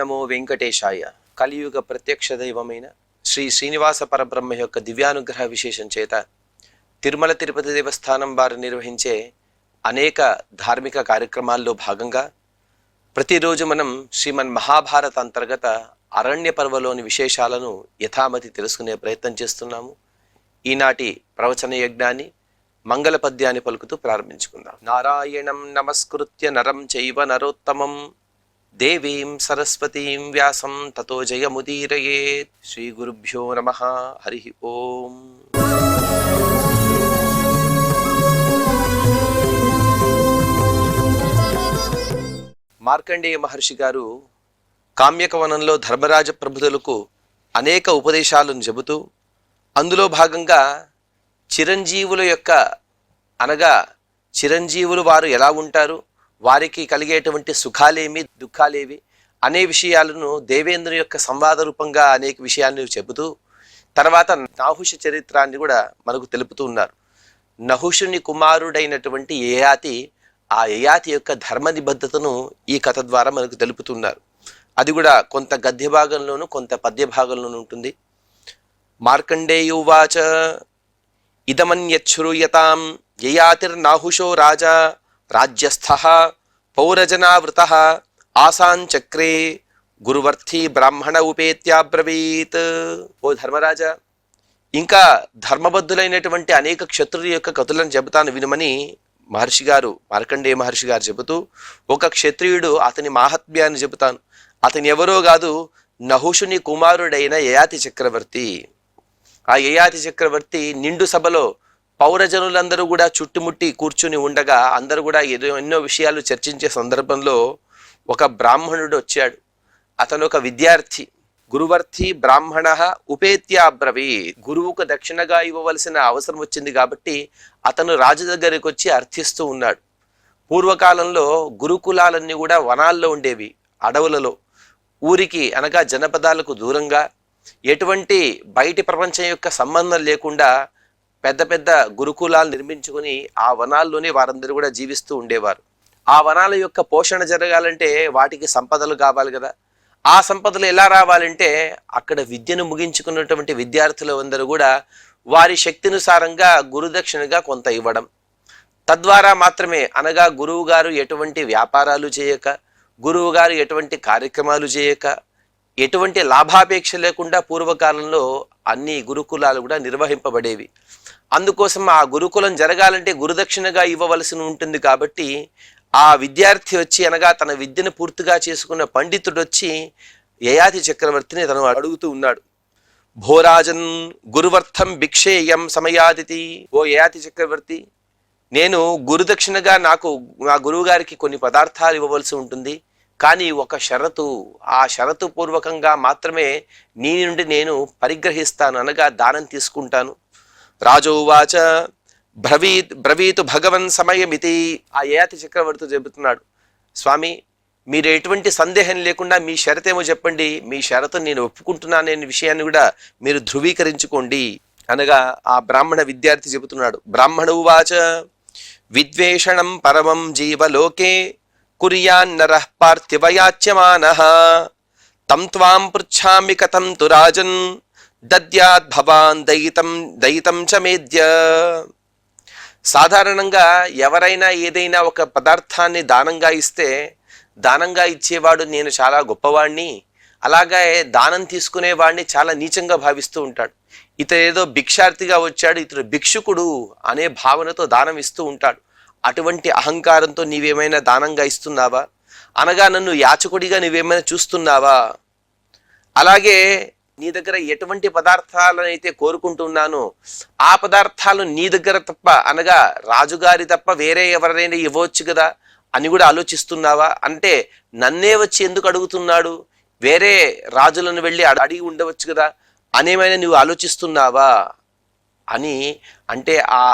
నమో వెంకటేశాయ. కలియుగ ప్రత్యక్ష దైవమైన శ్రీ శ్రీనివాస పరబ్రహ్మ యొక్క దివ్యానుగ్రహ విశేషం చేత తిరుమల తిరుపతి దేవస్థానం వారు నిర్వహించే అనేక ధార్మిక కార్యక్రమాల్లో భాగంగా ప్రతిరోజు మనం శ్రీమన్ మహాభారత అంతర్గత అరణ్య పర్వలోని విశేషాలను యథామతి తెలుసుకునే ప్రయత్నం చేస్తున్నాము. ఈనాటి ప్రవచన యజ్ఞాన్ని మంగళ పద్యాన్ని పలుకుతూ ప్రారంభించుకుందాం. నారాయణం నమస్కృత్య నరం చైవ నరోత్తమం దేవీం సరస్వతీం వ్యాసం తతో జయముదీరయేత్. శ్రీ గురుభ్యో నమః. హరి ఓం. మార్కండేయ మహర్షి గారు కామ్యకవనంలో ధర్మరాజ ప్రభువులకు అనేక ఉపదేశాలను చెబుతూ అందులో భాగంగా చిరంజీవుల యొక్క అనగా చిరంజీవులు వారు ఎలా ఉంటారు, వారికి కలిగేటువంటి సుఖాలేమి దుఃఖాలేవి అనే విషయాలను దేవేంద్రుని యొక్క సంవాద రూపంగా అనేక విషయాన్ని చెబుతూ తర్వాత నాహుష చరిత్రాన్ని కూడా మనకు తెలుపుతూ ఉన్నారు. నహుషుని కుమారుడైనటువంటి యయాతి, ఆ యయాతి యొక్క ధర్మ నిబద్ధతను ఈ కథ ద్వారా మనకు తెలుపుతున్నారు. అది కూడా కొంత గద్య భాగంలోను కొంత పద్య భాగంలోనూ ఉంటుంది. మార్కండేయువాచ ఇదమన్యచ్ఛ్రూయతాం యయాతిర్నాహుషో రాజా రాజ్యస్థః పౌరజనావృతః ఆసాంచక్రే గురువర్తి బ్రాహ్మణ ఉపేత్యాబ్రవీత్. ఓ ధర్మరాజా, ఇంకా ధర్మబద్ధులైనటువంటి అనేక క్షత్రుల యొక్క కథలను చెబుతాను వినుమని మహర్షి గారు, మార్కండేయ మహర్షి గారు చెబుతూ, ఒక క్షత్రియుడు అతని మాహాత్మ్యాన్ని చెబుతాను. అతని ఎవరో కాదు, నహుషుని కుమారుడైన యయాతి చక్రవర్తి. ఆ యయాతి చక్రవర్తి నిండు సభలో పౌరజనులందరూ కూడా చుట్టుముట్టి కూర్చుని ఉండగా అందరూ కూడా ఎన్నో విషయాలు చర్చించే సందర్భంలో ఒక బ్రాహ్మణుడు వచ్చాడు. అతను ఒక విద్యార్థి. గురువర్తి బ్రాహ్మణ ఉపేత్యాబ్రవీ. గురువుకు దక్షిణగా ఇవ్వవలసిన అవసరం వచ్చింది కాబట్టి అతను రాజు దగ్గరికి వచ్చి అర్థిస్తూ ఉన్నాడు. పూర్వకాలంలో గురుకులాలన్నీ కూడా వనాల్లో ఉండేవి, అడవులలో. ఊరికి అనగా జనపదాలకు దూరంగా ఎటువంటి బయటి ప్రపంచం యొక్క సంబంధం లేకుండా పెద్ద పెద్ద గురుకులాలు నిర్మించుకుని ఆ వనాల్లోనే వారందరూ కూడా జీవిస్తూ ఉండేవారు. ఆ వనాల యొక్క పోషణ జరగాలంటే వాటికి సంపదలు కావాలి కదా. ఆ సంపదలు ఎలా రావాలంటే అక్కడ విద్యను ముగించుకున్నటువంటి విద్యార్థులు అందరూ కూడా వారి శక్తినుసారంగా గురుదక్షిణగా కొంత ఇవ్వడం. తద్వారా మాత్రమే, అనగా గురువు గారు ఎటువంటి వ్యాపారాలు చేయక, గురువు గారు ఎటువంటి కార్యక్రమాలు చేయక, ఎటువంటి లాభాపేక్ష లేకుండా పూర్వకాలంలో అన్ని గురుకులాలు కూడా నిర్వహింపబడేవి. అందుకోసం ఆ గురుకులం జరగాలంటే గురుదక్షిణగా ఇవ్వవలసి ఉంటుంది. కాబట్టి ఆ విద్యార్థి వచ్చి, అనగా తన విద్యను పూర్తిగా చేసుకున్న పండితుడు వచ్చి యయాతి చక్రవర్తిని తను అడుగుతూ ఉన్నాడు. భోరాజన్ గురువర్థం భిక్షేయం సమయాదితి. ఓ యయాతి చక్రవర్తి, నేను గురుదక్షిణగా నా గురువు గారికి కొన్ని పదార్థాలు ఇవ్వవలసి ఉంటుంది. కానీ ఒక షరతు, ఆ షరతు పూర్వకంగా మాత్రమే నీ నుండి నేను పరిగ్రహిస్తాను, అనగా దానం తీసుకుంటాను. రాజోవాచ బ్రవీతు భగవన్ సమయమితి. ఆ యయాతి చక్రవర్తి చెబుతున్నాడు, స్వామి మీరు ఎటువంటి సందేహం లేకుండా మీ షరతేమో చెప్పండి, మీ షరతు నేను ఒప్పుకుంటున్నాననే విషయాన్ని కూడా మీరు ధృవీకరించుకోండి అనగా ఆ బ్రాహ్మణ విద్యార్థి చెబుతున్నాడు. బ్రాహ్మణ ఉవాచ విద్వేషణం పరమం జీవలోకే కుర్యాన్నరః పార్థివయాచ్యమానః తం త్వాం పృచ్ఛామి కథం తు రాజన్ దద్యాద్ భవాన్ దయితం చ మేద్య. సాధారణంగా ఎవరైనా ఏదైనా ఒక పదార్థాన్ని దానంగా ఇస్తే దానంగా ఇచ్చేవాడు నేను చాలా గొప్పవాణ్ణి, అలాగే దానం తీసుకునేవాడిని చాలా నీచంగా భావిస్తూ ఉంటాడు. ఇతడు ఏదో భిక్షార్థిగా వచ్చాడు, ఇతడు భిక్షుకుడు అనే భావనతో దానం ఇస్తూ ఉంటాడు. అటువంటి అహంకారంతో నీవేమైనా దానంగా ఇస్తున్నావా, అనగా నన్ను యాచకుడిగా నీవేమైనా చూస్తున్నావా? అలాగే నీ దగ్గర ఎటువంటి పదార్థాలనైతే కోరుకుంటున్నానో ఆ పదార్థాలు నీ దగ్గర తప్ప, అనగా రాజుగారి తప్ప వేరే ఎవరైనా ఇవ్వచ్చు కదా అని కూడా ఆలోచిస్తున్నావా? అంటే నన్నే వచ్చి ఎందుకు అడుగుతున్నాడు, వేరే రాజులను వెళ్ళి అడిగి ఉండవచ్చు కదా అనేమైనా నువ్వు ఆలోచిస్తున్నావా అని అంటే, ఆ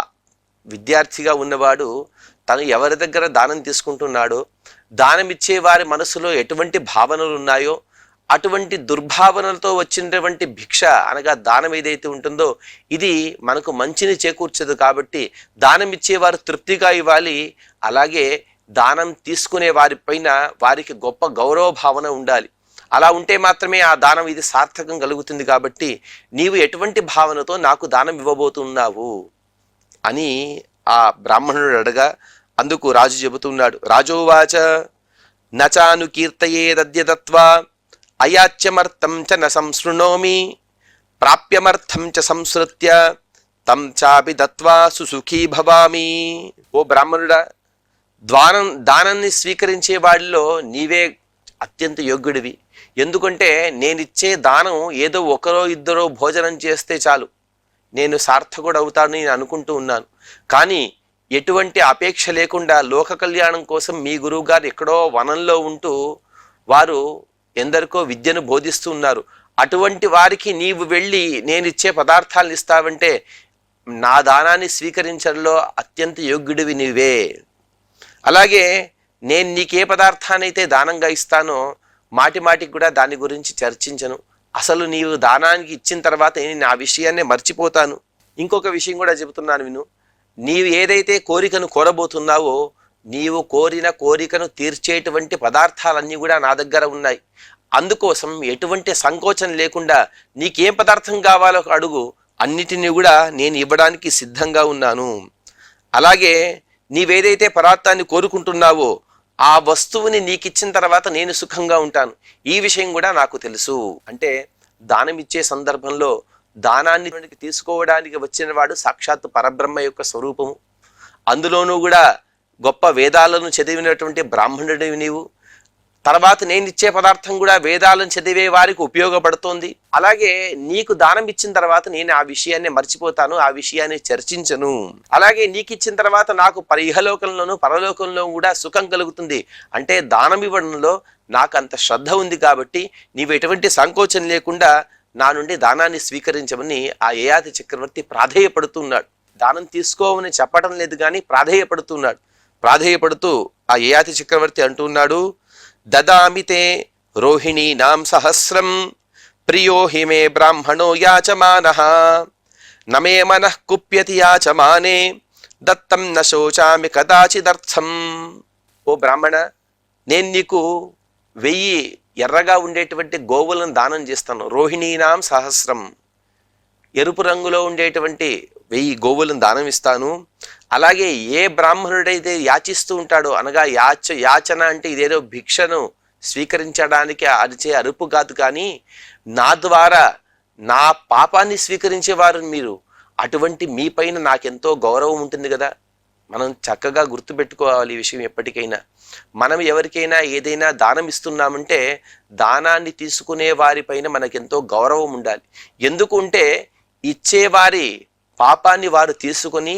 విద్యార్థిగా ఉన్నవాడు తను ఎవరి దగ్గర దానం తీసుకుంటున్నాడో, దానం ఇచ్చే వారి మనసులో ఎటువంటి భావనలు ఉన్నాయో అటువంటి దుర్భావనలతో వచ్చినటువంటి భిక్ష అనగా దానం ఏదైతే ఉంటుందో ఇది మనకు మంచిని చేకూర్చదు. కాబట్టి దానం ఇచ్చేవారు తృప్తిగా ఇవ్వాలి, అలాగే దానం తీసుకునే వారిపైన వారికి గొప్ప గౌరవ భావన ఉండాలి. అలా ఉంటే మాత్రమే ఆ దానం ఇది సార్థకం కలుగుతుంది. కాబట్టి నీవు ఎటువంటి భావనతో నాకు దానం ఇవ్వబోతున్నావు అని ఆ బ్రాహ్మణుడు అడగా అందుకు రాజు చెబుతున్నాడు. రాజోవాచ నచాను కీర్తయేదద్య దత్వా అయాచ్యమర్థం చ న సంశృణోమి ప్రాప్యమర్థం చ సంసృత్య తం చాపి దత్వా సుసుఖీ భవామి. ఓ బ్రాహ్మణుడా, దానాన్ని స్వీకరించే వాడిలో నీవే అత్యంత యోగ్యుడివి. ఎందుకంటే నేనిచ్చే దానం ఏదో ఒకరో ఇద్దరో భోజనం చేస్తే చాలు నేను సార్థకుడు అవుతాను నేను అనుకుంటూ ఉన్నాను. కానీ ఎటువంటి అపేక్ష లేకుండా లోక కళ్యాణం కోసం మీ గురువు గారు ఎక్కడో వనంలో ఉంటూ వారు ఎందరికో విద్యను బోధిస్తూ ఉన్నారు. అటువంటి వారికి నీవు వెళ్ళి నేనిచ్చే పదార్థాలను ఇస్తావంటే నా దానాన్ని స్వీకరించడంలో అత్యంత యోగ్యుడివి నీవే. అలాగే నేను నీకే పదార్థానైతే దానంగా ఇస్తానో మాటి మాటికి కూడా దాని గురించి చర్చించను. అసలు నీవు దానానికి ఇచ్చిన తర్వాత నేను ఆ విషయాన్నే మర్చిపోతాను. ఇంకొక విషయం కూడా చెబుతున్నాను విను. నీవు ఏదైతే కోరికను కోరబోతున్నావో నీవు కోరిన కోరికను తీర్చేటువంటి పదార్థాలన్నీ కూడా నా దగ్గర ఉన్నాయి. అందుకోసం ఎటువంటి సంకోచం లేకుండా నీకేం పదార్థం కావాలో అడుగు, అన్నిటినీ కూడా నేను ఇవ్వడానికి సిద్ధంగా ఉన్నాను. అలాగే నీవేదైతే పదార్థాన్ని కోరుకుంటున్నావో ఆ వస్తువుని నీకిచ్చిన తర్వాత నేను సుఖంగా ఉంటాను. ఈ విషయం కూడా నాకు తెలుసు. అంటే దానం ఇచ్చే సందర్భంలో దానాన్ని తీసుకోవడానికి వచ్చిన వాడు సాక్షాత్తు పరబ్రహ్మ యొక్క స్వరూపము. అందులోనూ కూడా గొప్ప వేదాలను చదివినటువంటి బ్రాహ్మణుడివి నీవు. తర్వాత నేను ఇచ్చే పదార్థం కూడా వేదాలను చదివే వారికి ఉపయోగపడుతోంది. అలాగే నీకు దానం ఇచ్చిన తర్వాత నేను ఆ విషయాన్ని మర్చిపోతాను, ఆ విషయాన్ని చర్చించను. అలాగే నీకు ఇచ్చిన తర్వాత నాకు ఇహలోకంలోనూ పరలోకంలో కూడా సుఖం కలుగుతుంది. అంటే దానం ఇవ్వడంలో నాకు అంత శ్రద్ధ ఉంది కాబట్టి నీవు ఎటువంటి సంకోచం లేకుండా నా నుండి దానాన్ని స్వీకరించమని ఆ యయాతి చక్రవర్తి ప్రాధేయపడుతున్నాడు. దానం తీసుకోమని చెప్పడం లేదు కానీ ప్రాధేయపడుతున్నాడు. ప్రాధేయపడుతూ ఆ యయాతి చక్రవర్తి అంటున్నాడు, దదామితే రోహిణీనాం సహస్రం ప్రియో హిమే బ్రాహ్మణో యాచమానః నమే మనః కుప్యతి యాచమానే దత్తం న శోచామి కదాచిదర్థం. ఓ బ్రాహ్మణ, నేను నీకు 1000 ఎర్రగా ఉండేటువంటి గోవులను దానం చేస్తాను. రోహిణీనాం సహస్రం, ఎరుపు రంగులో ఉండేటువంటి 1000 గోవులను దానం ఇస్తాను. అలాగే ఏ బ్రాహ్మణుడైతే యాచిస్తూ ఉంటాడో, అనగా యాచన అంటే ఇదేదో భిక్షను స్వీకరించడానికి అరిచే అరుపు కాదు, కానీ నా ద్వారా నా పాపాన్ని స్వీకరించేవారు మీరు. అటువంటి మీ పైన నాకెంతో గౌరవం ఉంటుంది కదా. మనం చక్కగా గుర్తుపెట్టుకోవాలి ఈ విషయం ఎప్పటికైనా. మనం ఎవరికైనా ఏదైనా దానం ఇస్తున్నామంటే దానాన్ని తీసుకునే వారిపైన మనకెంతో గౌరవం ఉండాలి. ఎందుకుంటే ఇచ్చేవారి పాపాన్ని వారు తీసుకొని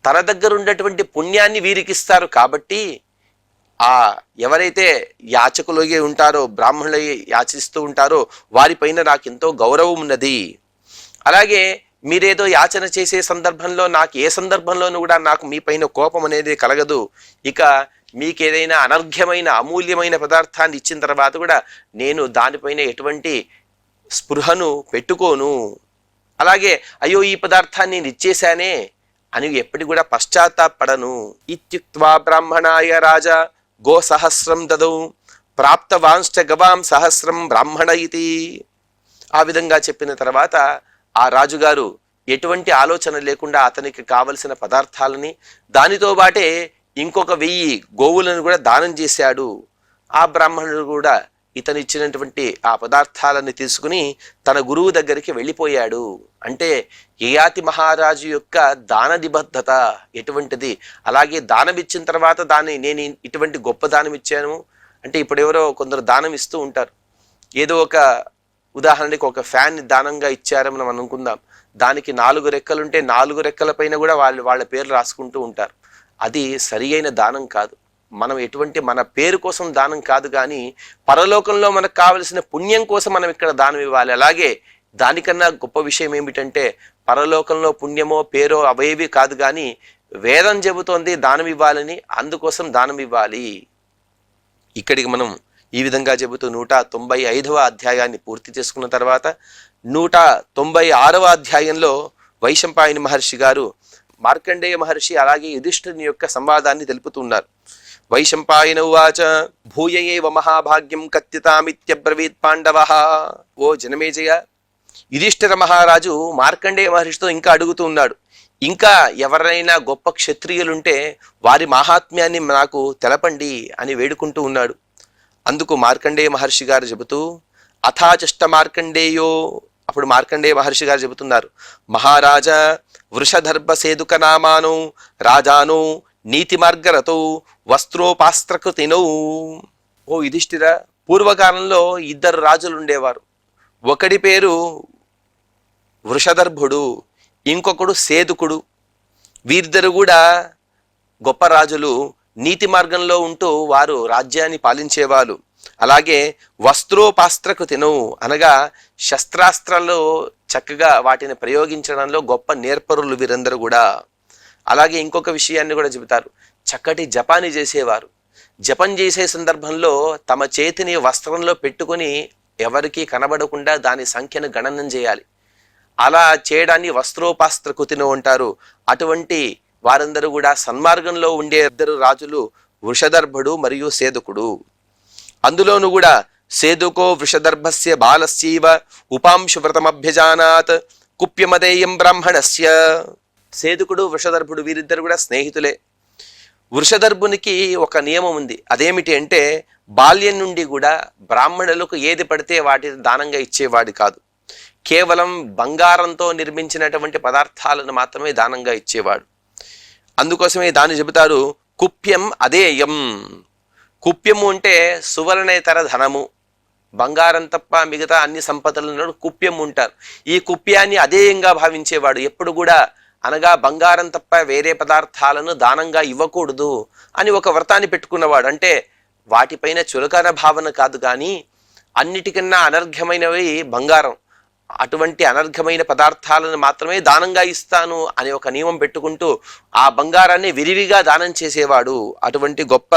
తన దగ్గర ఉన్నటువంటి పుణ్యాన్ని వీరికి ఇస్తారు. కాబట్టి ఆ ఎవరైతే యాచకులుగా ఉంటారో, బ్రాహ్మణులు యాచిస్తూ ఉంటారో వారిపైన నాకు ఎంతో గౌరవం ఉన్నది. అలాగే మీరేదో యాచన చేసే సందర్భంలో నాకు ఏ సందర్భంలోనూ కూడా నాకు మీ పైన కోపం అనేది కలగదు. ఇక మీకేదైనా అనర్ఘ్యమైన అమూల్యమైన పదార్థాన్ని ఇచ్చిన తర్వాత కూడా నేను దానిపైన ఎటువంటి స్పృహను పెట్టుకోను. అలాగే అయ్యో ఈ పదార్థాన్ని నేను ఇచ్చేశానే అని ఎప్పటికి కూడా పశ్చాత్తాపడను. ఇత్యుక్త్వా బ్రాహ్మణాయ రాజా గో సహస్రం దదౌ ప్రాప్తవాంశ్చ గవాం సహస్రం బ్రాహ్మణ ఇతి. ఆ విధంగా చెప్పిన తర్వాత ఆ రాజుగారు ఎటువంటి ఆలోచన లేకుండా అతనికి కావలసిన పదార్థాలని దానితో బాటే ఇంకొక 1000 గోవులను కూడా దానం చేశాడు. ఆ బ్రాహ్మణుడు కూడా ఇతను ఇచ్చినటువంటి ఆ పదార్థాలను తీసుకుని తన గురువు దగ్గరికి వెళ్ళిపోయాడు. అంటే యయాతి మహారాజు యొక్క దాన నిబద్ధత ఎటువంటిది. అలాగే దానం ఇచ్చిన తర్వాత నేను ఇటువంటి గొప్ప దానం ఇచ్చాను అంటే, ఇప్పుడు ఎవరో కొందరు దానం ఇస్తూ ఉంటారు. ఏదో ఒక ఉదాహరణకి ఒక ఫ్యాన్ దానంగా ఇచ్చారని మనం అనుకుందాం. దానికి 4 రెక్కలుంటే 4 రెక్కల పైన కూడా వాళ్ళ పేర్లు రాసుకుంటూ ఉంటారు. అది సరి అయిన దానం కాదు. మనం మన పేరు కోసం దానం కాదు, కానీ పరలోకంలో మనకు కావలసిన పుణ్యం కోసం మనం ఇక్కడ దానం ఇవ్వాలి. అలాగే దానికన్నా గొప్ప విషయం ఏమిటంటే పరలోకంలో పుణ్యమో పేరో అవేవి కాదు, కానీ వేదం చెబుతోంది దానం ఇవ్వాలని, అందుకోసం దానం ఇవ్వాలి. ఇక్కడికి మనం ఈ విధంగా చెబుతూ 195వ అధ్యాయాన్ని పూర్తి చేసుకున్న తర్వాత 196వ అధ్యాయంలో వైశంపాయని మహర్షి గారు మార్కండేయ మహర్షి అలాగే యుధిష్ఠిరుని యొక్క సంవాదాన్ని తెలుపుతున్నారు. వైశంపాయన ఉవాచ భూయ ఏవ మహాభాగ్యం కత్తితామిత్యబ్రవీత్ పాండవః. ఓ జనమేజయ, యుధిష్ఠిర మహారాజు మార్కండేయ మహర్షితో ఇంకా అడుగుతూ ఉన్నాడు, ఇంకా ఎవరైనా గొప్ప క్షత్రియులుంటే వారి మహాత్మ్యాన్ని నాకు తెలపండి అని వేడుకుంటూ ఉన్నాడు. అందుకు మార్కండేయ మహర్షి గారు చెబుతూ, అథాచష్ట మార్కండేయో, అప్పుడు మార్కండేయ మహర్షి గారు చెబుతున్నారు, మహారాజా వృషధర్భ సేదుక నామాను రాజాను నీతి మార్గరతో వస్త్రోపాస్త్రకృతినౌ. ఓ యుధిష్ఠిర, పూర్వకాలంలో ఇద్దరు రాజులు ఉండేవారు. ఒకడి పేరు వృషధర్భుడు, ఇంకొకడు సేదుకుడు. వీరిద్దరు కూడా గొప్ప రాజులు, నీతి మార్గంలో ఉంటూ వారు రాజ్యాన్ని పాలించేవారు. అలాగే వస్త్రోపాస్త్రకృతిను అనగా శస్త్రాస్త్రాలు చక్కగా వాటిని ప్రయోగించడంలో గొప్ప నేర్పరులు వీరందరూ కూడా. అలాగే ఇంకొక విషయాన్ని కూడా చెబుతారు, చక్కటి జపాన్ని చేసేవారు. జపం చేసే సందర్భంలో తమ చేతిని వస్త్రంలో పెట్టుకొని ఎవరికీ కనబడకుండా దాని సంఖ్యను గణనం చేయాలి. అలా చేయడాన్ని వస్త్రోపాస్త్రకృతిను అంటారు. అటువంటి వారందరూ కూడా సన్మార్గంలో ఉండే ఇద్దరు రాజులు వృషదర్భుడు మరియు సేదుకుడు. అందులోనూ కూడా సేదుకో వృషదర్భస్య బాలస్యైవ ఉపాంశువ్రతమభ్యజానాత్ కుప్యమదేయం బ్రాహ్మణస్య. సేదుకుడు వృషదర్భుడు వీరిద్దరు కూడా స్నేహితులే. వృషదర్భునికి ఒక నియమం ఉంది. అదేమిటి అంటే, బాల్యం నుండి కూడా బ్రాహ్మణులకు ఏది పడితే వాటిని దానంగా ఇచ్చేవాడు కాదు. కేవలం బంగారంతో నిర్మించినటువంటి పదార్థాలను మాత్రమే దానంగా ఇచ్చేవాడు. అందుకోసమే దాన్ని చెబుతారు కుప్యం అదేయం. కుప్యము అంటే సువర్ణేతర ధనము, బంగారం తప్ప మిగతా అన్ని సంపదలను కుప్యం ఉంటారు. ఈ కుప్యాన్ని అదేయంగా భావించేవాడు ఎప్పుడు కూడా. అనగా బంగారం తప్ప వేరే పదార్థాలను దానంగా ఇవ్వకూడదు అని ఒక వ్రతాన్ని పెట్టుకున్నవాడు. అంటే వాటిపైన చులకన భావన కాదు, కానీ అన్నిటికన్నా అనర్ఘ్యమైనవి బంగారం. అటువంటి అనర్ఘమైన పదార్థాలను మాత్రమే దానంగా ఇస్తాను అని ఒక నియమం పెట్టుకుంటూ ఆ బంగారాన్ని విరివిగా దానం చేసేవాడు. అటువంటి గొప్ప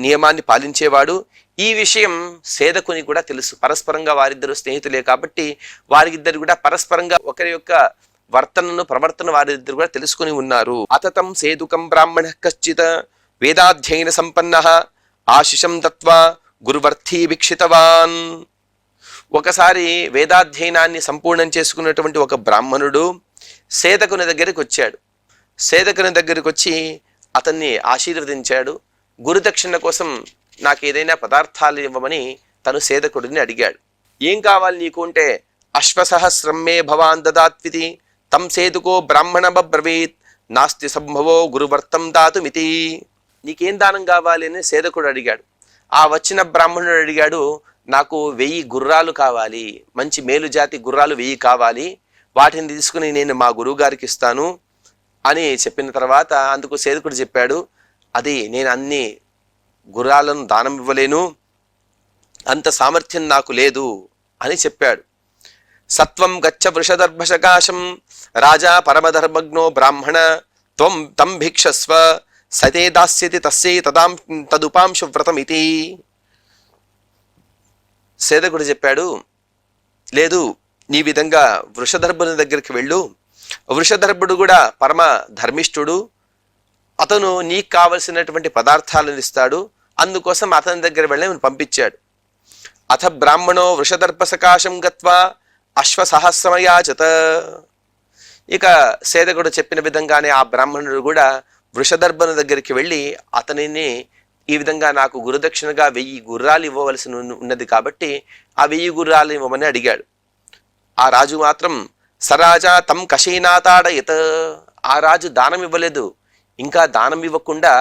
నియమాన్ని పాలించేవాడు. ఈ విషయం సేదకుని కూడా తెలుసు. పరస్పరంగా వారిద్దరు స్నేహితులే కాబట్టి వారిద్దరు కూడా పరస్పరంగా ఒకరి యొక్క వర్తనను ప్రవర్తన వారిద్దరు కూడా తెలుసుకుని ఉన్నారు. అతతం సేదుకం బ్రాహ్మణ కశ్చిత్ వేదాధ్యయన సంపన్న ఆశిషం దత్వా గురువర్ధీ వీక్షితవాన్. ఒకసారి వేదాధ్యయనాన్ని సంపూర్ణం చేసుకున్నటువంటి ఒక బ్రాహ్మణుడు సేదకుని దగ్గరికి వచ్చాడు. సేదకుని దగ్గరికి వచ్చి అతన్ని ఆశీర్వదించాడు. గురుదక్షిణ కోసం నాకు ఏదైనా పదార్థాలు ఇవ్వమని తను సేదకుడిని అడిగాడు. ఏం కావాలి నీకు అంటే, అశ్వసహస్రం మే భవాన్ దదాత్వితి తం సేదుకో బ్రాహ్మణమబ్రవీత్ నాస్తి సంభవో గురువర్తం దాతుమితి. నీకేం దానం కావాలి అని సేదకుడు అడిగాడు. ఆ వచ్చిన బ్రాహ్మణుడు అడిగాడు, నాకు 1000 గుర్రాలు కావాలి, మంచి మేలుజాతి గుర్రాలు 1000 కావాలి, వాటిని తీసుకుని నేను మా గురువు గారికి ఇస్తాను అని చెప్పిన తర్వాత అందుకు సేదకుడు చెప్పాడు, అది నేను అన్ని గుర్రాలను దానం ఇవ్వలేను, అంత సామర్థ్యం నాకు లేదు అని చెప్పాడు. సత్వం గచ్చ వృషదర్భశకాశం రాజా పరమధర్మజ్ఞో బ్రాహ్మణ త్వం తం భిక్షస్వ సతే దాస్యతి తస్యై తదుపాంశు వ్రతమితి. సేదకుడు చెప్పాడు, లేదు, నీ విధంగా వృషదర్భుని దగ్గరికి వెళ్ళు. వృషదర్భుడు కూడా పరమ ధర్మిష్ఠుడు. అతను నీకు కావలసినటువంటి పదార్థాలను ఇస్తాడు. అందుకోసం అతని దగ్గర వెళ్ళి పంపించాడు. అథ బ్రాహ్మణో వృషదర్భసకాశం గత్వా అశ్వసహస్రమయాచత. ఇక సేదకుడు చెప్పిన విధంగానే ఆ బ్రాహ్మణుడు కూడా వృషదర్భుని దగ్గరికి వెళ్ళి అతనిని ఈ విధంగా నాకు గురుదక్షిణగా 1000 గుర్రాలు ఇవ్వవలసి ఉన్నది కాబట్టి ఆ 1000 గుర్రాలు ఇవ్వమని అడిగాడు. ఆ రాజు మాత్రం సరాజా తం కషీనాతాడయత్. ఆ రాజు దానం ఇవ్వలేదు, ఇంకా దానం ఇవ్వకుండా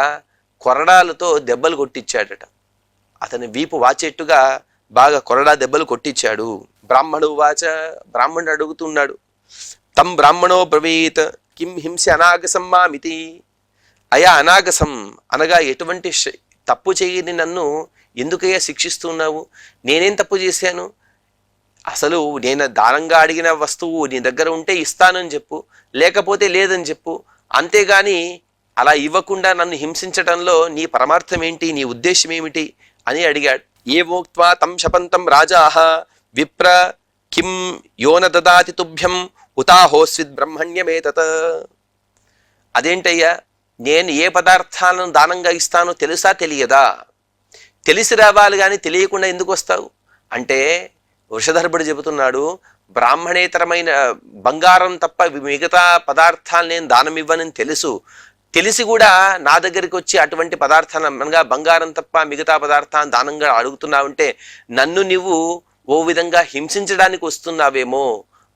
కొరడాలతో దెబ్బలు కొట్టించాడట. అతని వీపు వాచేట్టుగా బాగా కొరడా దెబ్బలు కొట్టించాడు. బ్రాహ్మణు వాచ, బ్రాహ్మణుడు అడుగుతున్నాడు, తం బ్రాహ్మణో బ్రవీత్ కిం హింసి అనాగసం మామితి. అయా అనాగసం అనగా ఎటువంటి తప్పు చేయని నన్ను ఎందుకయ్యా శిక్షిస్తున్నావు? నేనేం తప్పు చేశాను? అసలు నేను దానంగా అడిగిన వస్తువు నీ దగ్గర ఉంటే ఇస్తానని చెప్పు, లేకపోతే లేదని చెప్పు. అంతేగాని అలా ఇవ్వకుండా నన్ను హింసించడంలో నీ పరమార్థం ఏంటి, నీ ఉద్దేశం ఏమిటి అని అడిగాడు. ఏ మోక్త్వా తం శపంతం రాజాః విప్ర కిం యోన దదాతి తుభ్యం ఉతాహోస్విద్ బ్రహ్మణ్యమేతత్. అదేంటయ్యా, నేను ఏ పదార్థాలను దానంగా ఇస్తానో తెలుసా తెలియదా? తెలిసి రావాలి కానీ తెలియకుండా ఎందుకు వస్తావు అంటే వృషధర్భుడు చెబుతున్నాడు, బ్రాహ్మణేతరమైన బంగారం తప్ప మిగతా పదార్థాలు నేను దానం ఇవ్వనని తెలిసి కూడా నా దగ్గరికి వచ్చి అటువంటి పదార్థాలు అనగా బంగారం తప్ప మిగతా పదార్థాన్ని దానంగా అడుగుతున్నావంటే నన్ను నువ్వు ఓ విధంగా హింసించడానికి వస్తున్నావేమో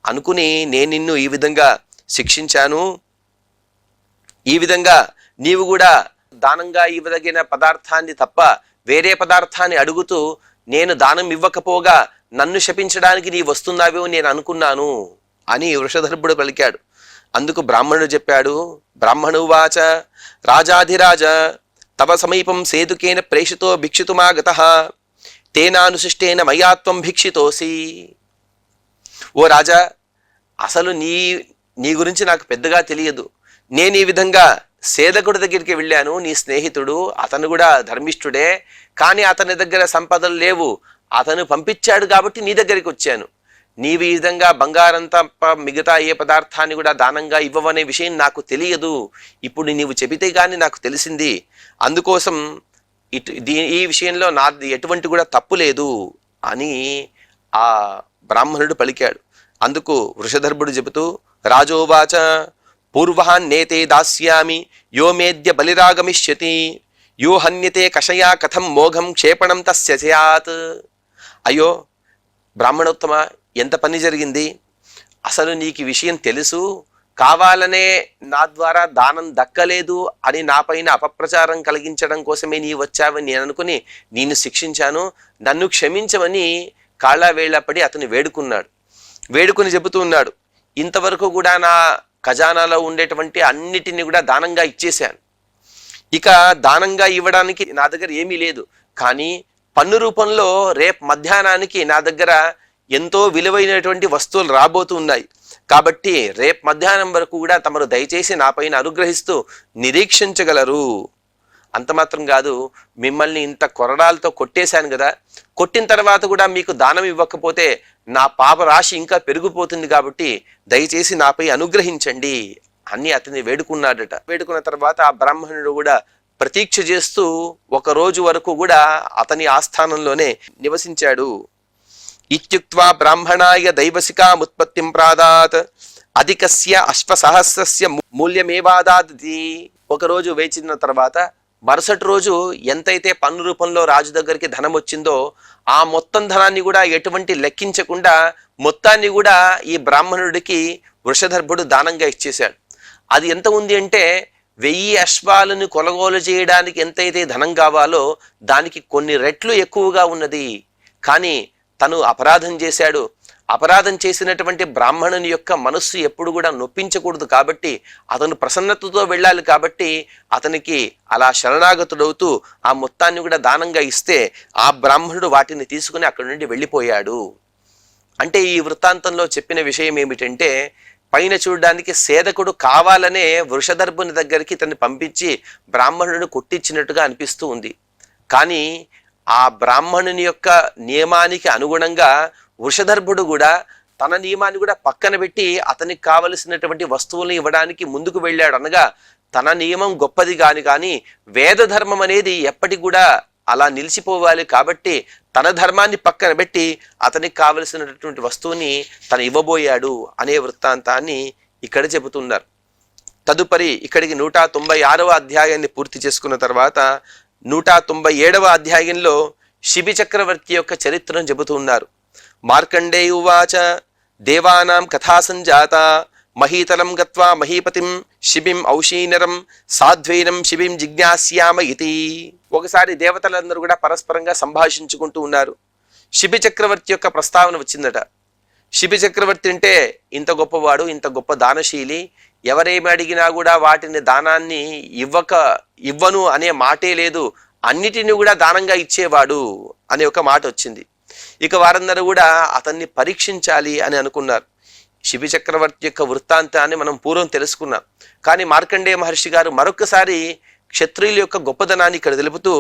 అనుకుని నేను నిన్ను ఈ విధంగా శిక్షించాను. ఈ విధంగా నీవు కూడా దానంగా ఇవ్వదగిన పదార్థాన్ని తప్ప వేరే పదార్థాన్ని అడుగుతూ నేను దానం ఇవ్వకపోగా నన్ను శపించడానికి నీ వస్తున్నావేమో నేను అనుకున్నాను అని వృషధర్భుడు పలికాడు. అందుకు బ్రాహ్మణుడు చెప్పాడు, బ్రాహ్మణువాచ రాజాధిరాజ తవ సమీపం సేతుకేన ప్రేషితో భిక్షితుమాగతః తేనానుశిష్టేన మయాత్వం భిక్షితోసి. ఓ రాజా, అసలు నీ గురించి నాకు పెద్దగా తెలియదు. నేను ఈ విధంగా సేదకుడి దగ్గరికి వెళ్ళాను, నీ స్నేహితుడు, అతను కూడా ధర్మిష్ఠుడే, కానీ అతని దగ్గర సంపదలు లేవు, అతను పంపించాడు కాబట్టి నీ దగ్గరికి వచ్చాను. నీవు ఈ విధంగా బంగారం తప్ప మిగతా ఏ పదార్థాన్ని కూడా దానంగా ఇవ్వవనే విషయం నాకు తెలియదు. ఇప్పుడు నీవు చెబితే కానీ నాకు తెలిసింది. అందుకోసం ఈ విషయంలో నాది ఎటువంటి కూడా తప్పు లేదు అని ఆ బ్రాహ్మణుడు పలికాడు. అందుకు వృషధర్భుడు చెబుతూ రాజోవాచ పూర్వాన్ నేతే దాస్యామి యో మేద్య బలిరాగమిష్యతి యో హన్యతే కషయా కథం మోఘం క్షేపణం తస్య స్యాత్. అయ్యో బ్రాహ్మణోత్తమ, ఎంత పని జరిగింది, అసలు నీకు విషయం తెలుసు, కావాలనే నా ద్వారా దానం దక్కలేదు అని నా పైన అపప్రచారం కలిగించడం కోసమే నీ వచ్చావని నేను అనుకుని నిన్ను శిక్షించాను, నన్ను క్షమించమని కాళ్ళవేళ్లపడి అతను వేడుకుని చెబుతూ ఉన్నాడు, ఇంతవరకు కూడా నా ఖజానాలో ఉండేటువంటి అన్నిటిని కూడా దానంగా ఇచ్చేశాను. ఇక దానంగా ఇవ్వడానికి నా దగ్గర ఏమీ లేదు, కానీ పన్ను రూపంలో రేపు మధ్యాహ్నానికి నా దగ్గర ఎంతో విలువైనటువంటి వస్తువులు రాబోతూ ఉన్నాయి. కాబట్టి రేపు మధ్యాహ్నం వరకు కూడా తమరు దయచేసి నా పైన అనుగ్రహిస్తూ నిరీక్షించగలరు. అంత మాత్రం కాదు, మిమ్మల్ని ఇంత కొరడాలతో కొట్టేశాను కదా, కొట్టిన తర్వాత కూడా మీకు దానం ఇవ్వకపోతే నా పాప రాశి ఇంకా పెరిగిపోతుంది, కాబట్టి దయచేసి నాపై అనుగ్రహించండి అని అతన్ని వేడుకున్నాడట. వేడుకున్న తర్వాత ఆ బ్రాహ్మణుడు కూడా ప్రతీక్ష చేస్తూ ఒక రోజు వరకు కూడా అతని ఆస్థానంలోనే నివసించాడు. ఇత్యుక్త్వా బ్రాహ్మణాయ దైవసికాముత్పత్తిం ప్రాదాత్ అధికస్య అశ్వసహస్రస్య మూల్యమేవాదాది. ఒకరోజు వేచిన తర్వాత మరుసటి రోజు ఎంతైతే పన్ను రూపంలో రాజు దగ్గరికి ధనం వచ్చిందో ఆ మొత్తం ధనాన్ని కూడా ఎటువంటి లెక్కించకుండా మొత్తాన్ని కూడా ఈ బ్రాహ్మణుడికి వృషధర్భుడు దానంగా ఇచ్చేశాడు. అది ఎంత ఉంది అంటే 1000 అశ్వాలను కొనుగోలు చేయడానికి ఎంతైతే ధనం కావాలో దానికి కొన్ని రెట్లు ఎక్కువగా ఉన్నది. కానీ తను అపరాధం చేశాడు. అపరాధం చేసినటువంటి బ్రాహ్మణుని యొక్క మనస్సు ఎప్పుడు కూడా నొప్పించకూడదు, కాబట్టి అతను ప్రసన్నతతో వెళ్ళాలి, కాబట్టి అతనికి అలా శరణాగతుడవుతూ ఆ మొత్తాన్ని కూడా దానంగా ఇస్తే ఆ బ్రాహ్మణుడు వాటిని తీసుకుని అక్కడి నుండి వెళ్ళిపోయాడు. అంటే ఈ వృత్తాంతంలో చెప్పిన విషయం ఏమిటంటే, పైన చూడడానికి సేదకుడు కావాలనే వృషధర్భుని దగ్గరికి తను పంపించి బ్రాహ్మణుడిని కొట్టించినట్టుగా అనిపిస్తూ ఉంది. కానీ ఆ బ్రాహ్మణుని యొక్క నియమానికి అనుగుణంగా వృషధర్భుడు కూడా తన నియమాన్ని కూడా పక్కన పెట్టి అతనికి కావలసినటువంటి వస్తువులను ఇవ్వడానికి ముందుకు వెళ్ళాడు. అనగా తన నియమం గొప్పది కానీ వేద ధర్మం అనేది ఎప్పటికి కూడా అలా నిలిచిపోవాలి, కాబట్టి తన ధర్మాన్ని పక్కన పెట్టి అతనికి కావలసినటువంటి వస్తువుని తను ఇవ్వబోయాడు అనే వృత్తాంతాన్ని ఇక్కడ చెబుతున్నారు. తదుపరి ఇక్కడికి 196వ అధ్యాయాన్ని పూర్తి చేసుకున్న తర్వాత 197వ అధ్యాయంలో శిబి చక్రవర్తి యొక్క చరిత్రను చెబుతూ ఉన్నారు. మార్కండేయువాచ దేవానాం కథా సంజాత మహీతలం గత్వా మహీపతిం శిబిం ఔషీనరం సాధ్వైనం శిబిం జిజ్ఞాస్యామ ఇతి. ఒకసారి దేవతలందరూ కూడా పరస్పరంగా సంభాషించుకుంటూ ఉన్నారు. శిబి చక్రవర్తి యొక్క ప్రస్తావన వచ్చిందట. శిబి చక్రవర్తి అంటే ఇంత గొప్పవాడు, ఇంత గొప్ప దానశీలి, ఎవరేమి అడిగినా కూడా వాటిని దానాన్ని ఇవ్వను అనే మాటే లేదు, అన్నిటిని కూడా దానంగా ఇచ్చేవాడు అనే ఒక మాట వచ్చింది. ఇక వారందరూ కూడా అతన్ని పరీక్షించాలి అని అనుకున్నారు. శిబి చక్రవర్తి యొక్క వృత్తాంతాన్ని మనం పూర్వం తెలుసుకున్నాం, కానీ మార్కండేయ మహర్షి గారు మరొకసారి క్షత్రియుల యొక్క గొప్పదనాన్ని ఇక్కడ తెలుపుతూ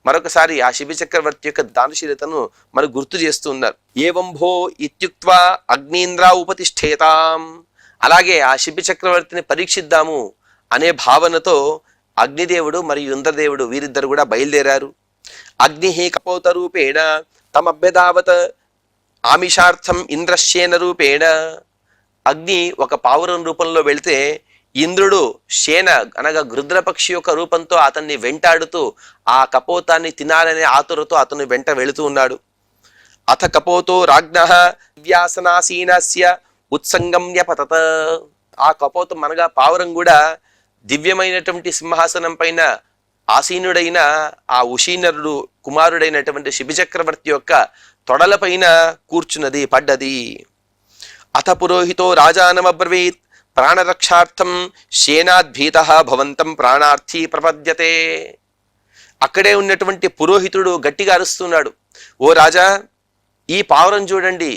మరొకసారి ఆ శిబి చక్రవర్తి యొక్క దానశీలతను మనకు గుర్తు చేస్తూ ఉన్నారు. ఏవంభో ఇత్యుక్త్వా అగ్నీంద్ర ఉపతిష్ఠేతాం. అలాగే ఆ శిబి చక్రవర్తిని పరీక్షిద్దాము అనే భావనతో అగ్నిదేవుడు మరియు ఇంద్రదేవుడు వీరిద్దరు కూడా బయలుదేరారు. అగ్ని కపోత రూపేణ తమభ్యదావత్ ఆమిషార్థం ఇంద్రశ్చేన రూపేణ. అగ్ని ఒక పావురం రూపంలో వెళితే ఇంద్రుడు శేన అనగా గృద్రపక్షి యొక్క రూపంతో అతన్ని వెంటాడుతూ ఆ కపోతాన్ని తినాలనే ఆతురతో అతను వెంట వెళుతూ ఉన్నాడు. అథ కపోతో రాజ్ఞః వ్యాసనాసీనస్య ఉత్సంగమ్య పతత. ఆ కపోతం అనగా పావురం కూడా దివ్యమైనటువంటి సింహాసనం పైన ఆసీనుడైన ఆ ఉషీనరుడు కుమారుడైనటువంటి శిబిచక్రవర్తి యొక్క తొడలపైన కూర్చున్నది, పడ్డది. అథ పురోహితో రాజానమబ్రవీత్ ప్రాణరక్షార్థం శేనాద్భీత భవంతం ప్రాణార్థీ ప్రపద్యతే. అక్కడే ఉన్నటువంటి పురోహితుడు గట్టిగా అరుస్తున్నాడు, ఓ రాజా, ఈ పావురం చూడండి,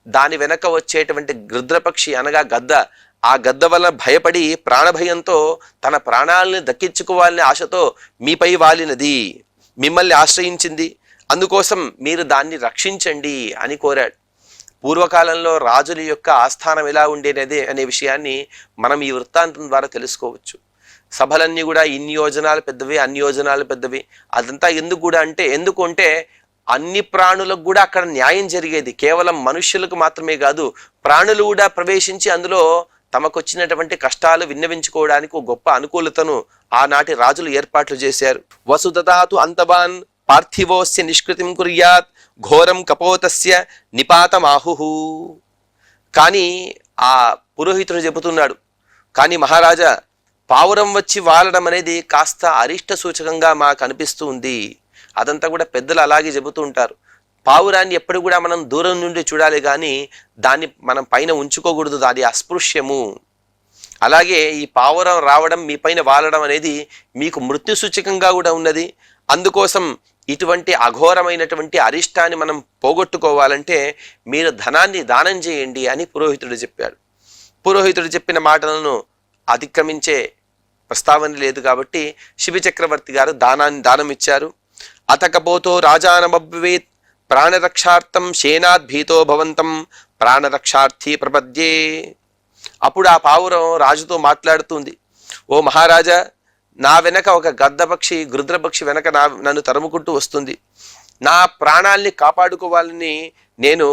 దాని వెనక వచ్చేటువంటి గృద్రపక్షి అనగా గద్ద, ఆ గద్ద వల్ల భయపడి ప్రాణభయంతో తన ప్రాణాలను దక్కించుకోవాలనే ఆశతో మీపై వాలినది, మిమ్మల్ని ఆశ్రయించింది, అందుకోసం మీరు దాన్ని రక్షించండి అని కోరాడు. పూర్వకాలంలో రాజుల యొక్క ఆస్థానం ఎలా ఉండేది అనే విషయాన్ని మనం ఈ వృత్తాంతం ద్వారా తెలుసుకోవచ్చు. సభలన్నీ కూడా ఇన్ని యోజనాలు పెద్దవి, అన్ని యోజనాలు పెద్దవి. అదంతా ఎందుకు అంటే అన్ని ప్రాణులకు కూడా అక్కడ న్యాయం జరిగేది. కేవలం మనుష్యులకు మాత్రమే కాదు, ప్రాణులు కూడా ప్రవేశించి అందులో తమకు వచ్చినటువంటి కష్టాలు విన్నవించుకోవడానికి ఒక గొప్ప అనుకూలతను ఆనాటి రాజులు ఏర్పాట్లు చేశారు. వసుదతాతు అంతవాన్ పార్థివోస్య నిష్కృతిం కుర్యాత్ ఘోరం కపోతస్య నిపాతమాహు. కానీ ఆ పురోహితుడు చెబుతున్నాడు, కానీ మహారాజా, పావురం వచ్చి వాలడం అనేది కాస్త అరిష్ట సూచకంగా మాకు అనిపిస్తూ ఉంది. అదంతా కూడా పెద్దలు అలాగే చెబుతూ ఉంటారు. పావురాన్ని ఎప్పుడు కూడా మనం దూరం నుండి చూడాలి, కానీ దాన్ని మనం పైన ఉంచుకోకూడదు, అది అస్పృశ్యము. అలాగే ఈ పావురం రావడం, మీ పైన వాలడం అనేది మీకు మృత్యు సూచకంగా కూడా ఉన్నది. అందుకోసం ఇటువంటి అఘోరమైనటువంటి అరిష్టాన్ని మనం పోగొట్టుకోవాలంటే మీరు ధనాన్ని దానం చేయండి అని పురోహితుడు చెప్పాడు. పురోహితుడు చెప్పిన మాటలను అతిక్రమించే ప్రస్తావన లేదు కాబట్టి శిబిచక్రవర్తి గారు దానం ఇచ్చారు. అతకపోతో రాజానమబ్రవీత్ ప్రాణరక్షార్థం శేనాద్భీతో భవంతం ప్రాణరక్షార్థీ ప్రపద్యే. అప్పుడు ఆ పావురం రాజుతో మాట్లాడుతుంది, ఓ మహారాజా, నా వెనక ఒక గద్దపక్షి గృద్రపక్షి వెనక నన్ను తరుముకుంటూ వస్తుంది. నా ప్రాణాల్ని కాపాడుకోవాలని నేను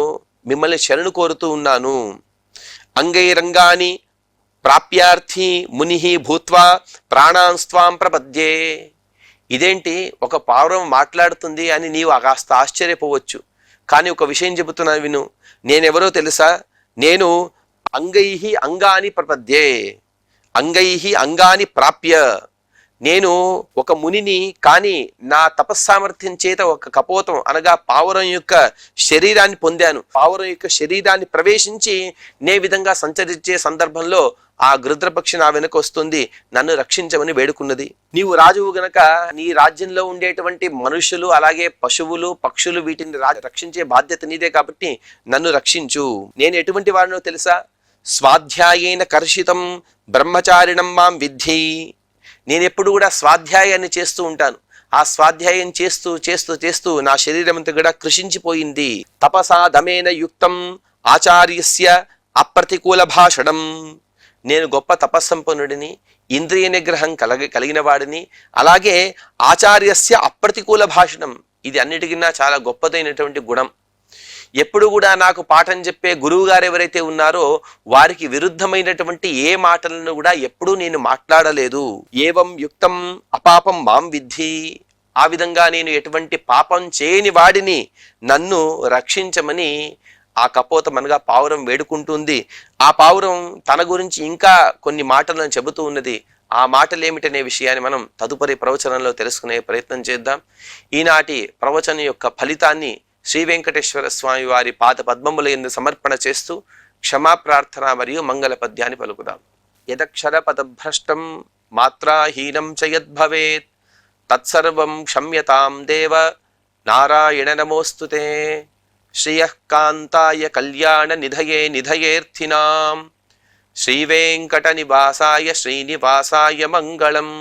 మిమ్మల్ని శరణు కోరుతూ ఉన్నాను. అంగైరంగాని ప్రాప్యార్థి ముని భూత్వా ప్రాణాంస్త్వాం ప్రపద్యే. ఇదేంటి, ఒక పావురం మాట్లాడుతుంది అని నీవు కాస్త ఆశ్చర్యపోవచ్చు, కానీ ఒక విషయం చెబుతున్నాను విను. నేనెవరో తెలుసా? నేను అంగైహి అంగాని ప్రపద్యే, అంగైహి అంగాని ప్రాప్య. నేను ఒక మునిని, కానీ నా తపస్సామర్థ్యం చేత ఒక కపోతం అనగా పావురం యొక్క శరీరాన్ని పొందాను. పావురం యొక్క శరీరాన్ని ప్రవేశించి నే విధంగా సంచరించే సందర్భంలో ఆ గృద్రపక్షి నా వెనుక వస్తుంది, నన్ను రక్షించమని వేడుకున్నది. నీవు రాజువు గనక నీ రాజ్యంలో ఉండేటువంటి మనుషులు అలాగే పశువులు పక్షులు వీటిని రక్షించే బాధ్యత నీదే కాబట్టి నన్ను రక్షించు. నేను ఎటువంటి వాడినో తెలుసా? స్వాధ్యాయేన కర్షితం బ్రహ్మచారిణం మాం విద్ధి. నేను ఎప్పుడు కూడా స్వాధ్యాయాన్ని చేస్తూ ఉంటాను. ఆ స్వాధ్యాయం చేస్తూ చేస్తూ చేస్తూ నా శరీరం అంతా కూడా కృషించిపోయింది. తపసా దమేన యుక్తం ఆచార్యస్య అప్రతికూల భాషణం. నేను గొప్ప తపస్సంపన్నుడిని, ఇంద్రియ నిగ్రహం కలిగిన వాడిని, అలాగే ఆచార్యస్య అప్రతికూల భాషణం, ఇది అన్నిటికన్నా చాలా గొప్పదైనటువంటి గుణం. ఎప్పుడు కూడా నాకు పాఠం చెప్పే గురువు గారు ఎవరైతే ఉన్నారో వారికి విరుద్ధమైనటువంటి ఏ మాటలను కూడా ఎప్పుడూ నేను మాట్లాడలేదు. ఏవం యుక్తం అపాపం మాం విద్ధి. ఆ విధంగా నేను ఎటువంటి పాపం చేయని వాడిని నన్ను రక్షించమని ఆ కపోతం అనగా పావురం వేడుకుంటుంది. ఆ పావురం తన గురించి ఇంకా కొన్ని మాటలను చెబుతూ ఉన్నది. ఆ మాటలు ఏమిటనే విషయాన్ని మనం తదుపరి ప్రవచనంలో తెలుసుకునే ప్రయత్నం చేద్దాం. ఈనాటి ప్రవచనం యొక్క ఫలితాన్ని శ్రీ వెంకటేశ్వర స్వామి వారి పాద పద్మముల యందు సమర్పణ చేస్తూ క్షమాప్రార్థన మరియు మంగళ పద్యాన్ని పలుకుదాం. యదక్షర పదభ్రష్టం మాత్రాహీనం చ యద్భవేత్ తత్సర్వం క్షమ్యతాం దేవ నారాయణ నమోస్తుతే. శ్రియః కాంతాయ కళ్యాణ నిధయే నిధయేర్థినాం శ్రీవేంకట నివాసాయ శ్రీనివాసాయ మంగళం.